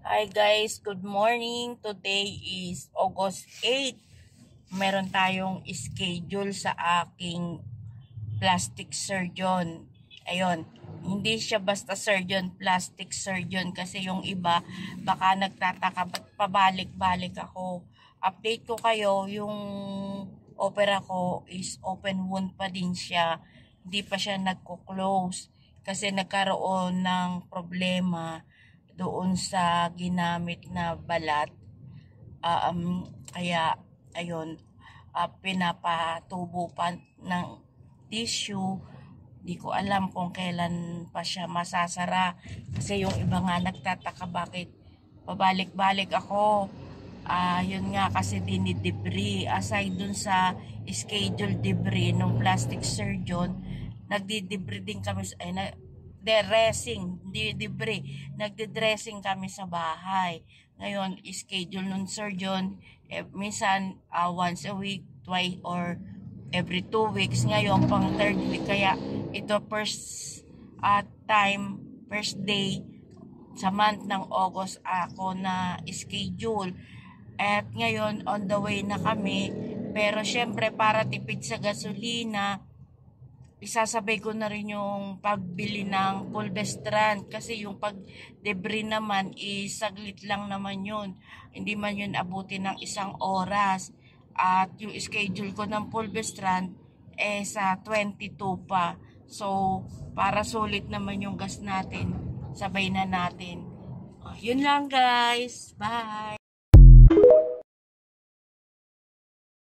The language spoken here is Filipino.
Hi guys, good morning. Today is August 8. Meron tayong schedule sa aking plastic surgeon. Ayun, hindi siya basta surgeon, plastic surgeon kasi yung iba baka nagtataka ba't pabalik-balik ako. Update ko kayo, yung opera ko is open wound pa din siya. Hindi pa siya nagko-close kasi nagkaroon ng problema doon sa ginamit na balat. Kaya ayun, pinapatubo pa ng tissue. Di ko alam kung kailan pa siya masasara kasi yung iba nga nagtataka bakit pabalik-balik ako. Yun nga kasi dinidebris. Aside dun sa schedule debris ng plastic surgeon, nagdi-debris din kami dressing, hindi debris. Nagde-dressing kami sa bahay. Ngayon, schedule ng surgeon, minsan once a week, twice, or every 2 weeks. Ngayon, pang third week. Kaya, ito first day sa month ng August ako na schedule. At ngayon, on the way na kami. Pero syempre, para tipid sa gasolina, isasabay ko na rin yung pagbili ng Fulvestrant kasi yung pag-debris naman saglit lang naman yun. Hindi man yun abutin ng 1 oras. At yung schedule ko ng Fulvestrant sa 22 pa. So, para sulit naman yung gas natin, sabay na natin. Yun lang guys. Bye!